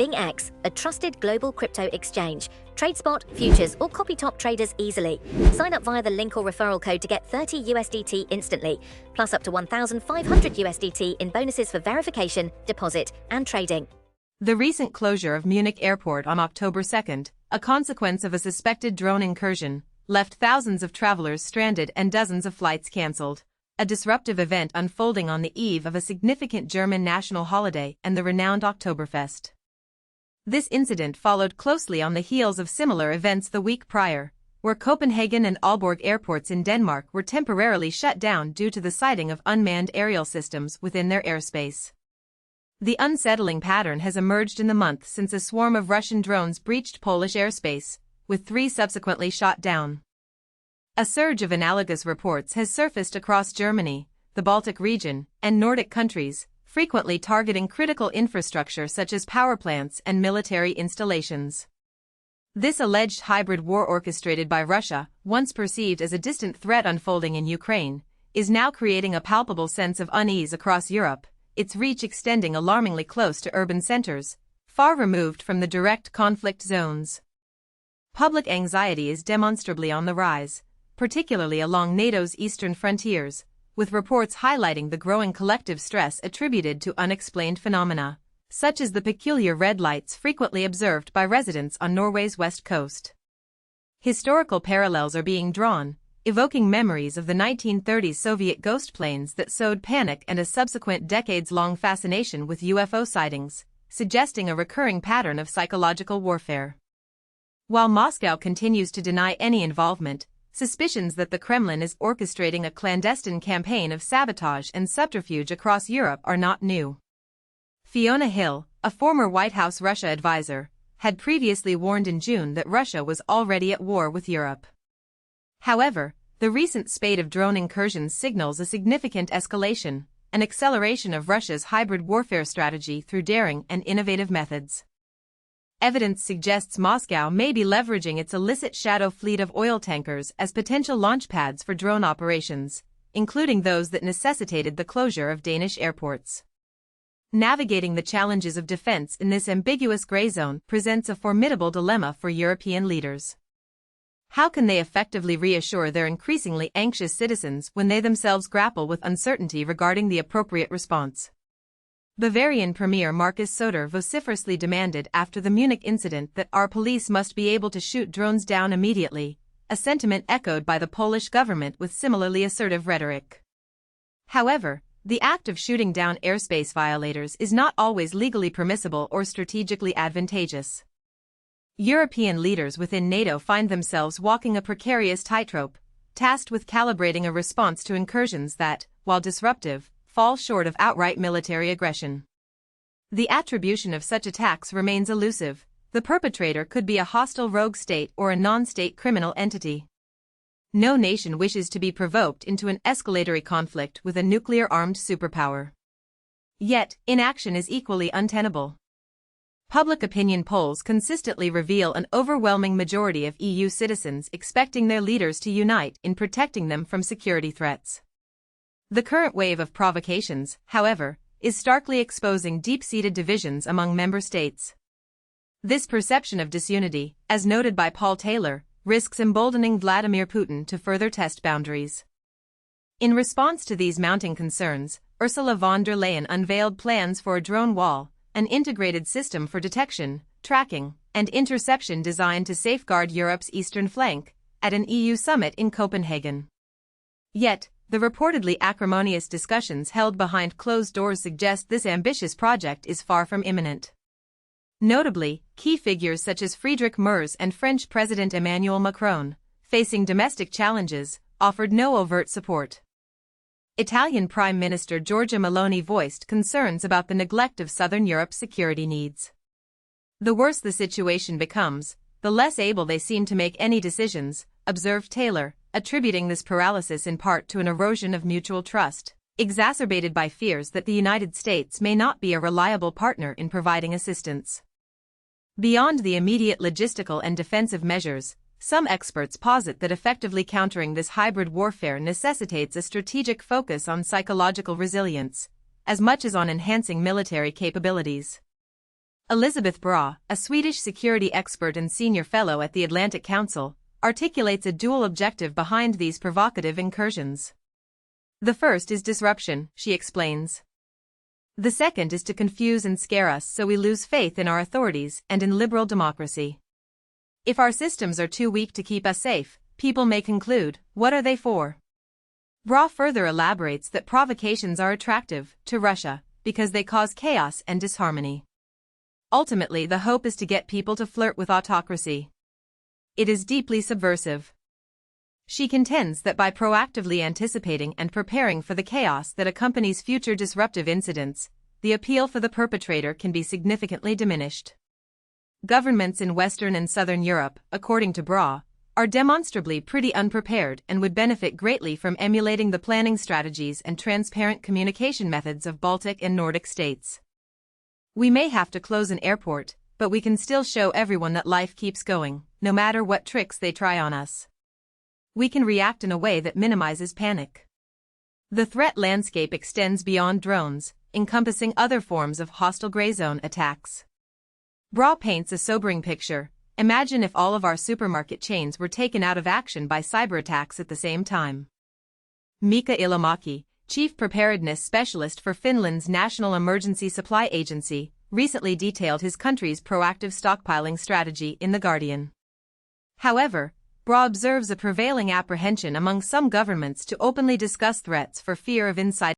BingX, a trusted global crypto exchange. Trade spot, futures, or copy top traders easily. Sign up via the link or referral code to get 30 USDT instantly, plus up to 1,500 USDT in bonuses for verification, deposit, and trading. The recent closure of Munich airport on October 2nd, a consequence of a suspected drone incursion, left thousands of travelers stranded and dozens of flights cancelled. A disruptive event unfolding on the eve of a significant German national holiday and the renowned Oktoberfest. This incident followed closely on the heels of similar events the week prior, where Copenhagen and Aalborg airports in Denmark were temporarily shut down due to the sighting of unmanned aerial systems within their airspace. The unsettling pattern has emerged in the month since a swarm of Russian drones breached Polish airspace, with 3 subsequently shot down. A surge of analogous reports has surfaced across Germany, the Baltic region, and Nordic countries, frequently targeting critical infrastructure such as power plants and military installations. This alleged hybrid war orchestrated by Russia, once perceived as a distant threat unfolding in Ukraine, is now creating a palpable sense of unease across Europe, its reach extending alarmingly close to urban centers, far removed from the direct conflict zones. Public anxiety is demonstrably on the rise, particularly along NATO's eastern frontiers, with reports highlighting the growing collective stress attributed to unexplained phenomena, such as the peculiar red lights frequently observed by residents on Norway's west coast. Historical parallels are being drawn, evoking memories of the 1930s Soviet ghost planes that sowed panic and a subsequent decades-long fascination with UFO sightings, suggesting a recurring pattern of psychological warfare. While Moscow continues to deny any involvement, suspicions that the Kremlin is orchestrating a clandestine campaign of sabotage and subterfuge across Europe are not new. Fiona Hill, a former White House Russia advisor, had previously warned in June that Russia was already at war with Europe. However, the recent spate of drone incursions signals a significant escalation, an acceleration of Russia's hybrid warfare strategy through daring and innovative methods. Evidence suggests Moscow may be leveraging its illicit shadow fleet of oil tankers as potential launch pads for drone operations, including those that necessitated the closure of Danish airports. Navigating the challenges of defense in this ambiguous gray zone presents a formidable dilemma for European leaders. How can they effectively reassure their increasingly anxious citizens when they themselves grapple with uncertainty regarding the appropriate response? Bavarian Premier Markus Söder vociferously demanded after the Munich incident that our police must be able to shoot drones down immediately, a sentiment echoed by the Polish government with similarly assertive rhetoric. However, the act of shooting down airspace violators is not always legally permissible or strategically advantageous. European leaders within NATO find themselves walking a precarious tightrope, tasked with calibrating a response to incursions that, while disruptive, fall short of outright military aggression. The attribution of such attacks remains elusive. The perpetrator could be a hostile rogue state or a non-state criminal entity. No nation wishes to be provoked into an escalatory conflict with a nuclear-armed superpower. Yet, inaction is equally untenable. Public opinion polls consistently reveal an overwhelming majority of EU citizens expecting their leaders to unite in protecting them from security threats. The current wave of provocations, however, is starkly exposing deep-seated divisions among member states. This perception of disunity, as noted by Paul Taylor, risks emboldening Vladimir Putin to further test boundaries. In response to these mounting concerns, Ursula von der Leyen unveiled plans for a drone wall, an integrated system for detection, tracking, and interception designed to safeguard Europe's eastern flank, at an EU summit in Copenhagen. Yet, the reportedly acrimonious discussions held behind closed doors suggest this ambitious project is far from imminent. Notably, key figures such as Friedrich Merz and French President Emmanuel Macron, facing domestic challenges, offered no overt support. Italian Prime Minister Giorgia Meloni voiced concerns about the neglect of Southern Europe's security needs. The worse the situation becomes, the less able they seem to make any decisions, observed Taylor, attributing this paralysis in part to an erosion of mutual trust, exacerbated by fears that the United States may not be a reliable partner in providing assistance. Beyond the immediate logistical and defensive measures, some experts posit that effectively countering this hybrid warfare necessitates a strategic focus on psychological resilience, as much as on enhancing military capabilities. Elizabeth Bra, a Swedish security expert and senior fellow at the Atlantic Council, articulates a dual objective behind these provocative incursions. The first is disruption, she explains. The second is to confuse and scare us so we lose faith in our authorities and in liberal democracy. If our systems are too weak to keep us safe, people may conclude, what are they for? Bra further elaborates that provocations are attractive to Russia because they cause chaos and disharmony. Ultimately, the hope is to get people to flirt with autocracy. It is deeply subversive. She contends that by proactively anticipating and preparing for the chaos that accompanies future disruptive incidents, the appeal for the perpetrator can be significantly diminished. Governments in Western and Southern Europe, according to Bra, are demonstrably pretty unprepared and would benefit greatly from emulating the planning strategies and transparent communication methods of Baltic and Nordic states. We may have to close an airport, but we can still show everyone that life keeps going, no matter what tricks they try on us. We can react in a way that minimizes panic. The threat landscape extends beyond drones, encompassing other forms of hostile gray zone attacks. Bra paints a sobering picture. Imagine if all of our supermarket chains were taken out of action by cyber attacks at the same time. Mika Ilomäki, Chief Preparedness Specialist for Finland's National Emergency Supply Agency, recently detailed his country's proactive stockpiling strategy in The Guardian. However, Bra observes a prevailing apprehension among some governments to openly discuss threats for fear of insider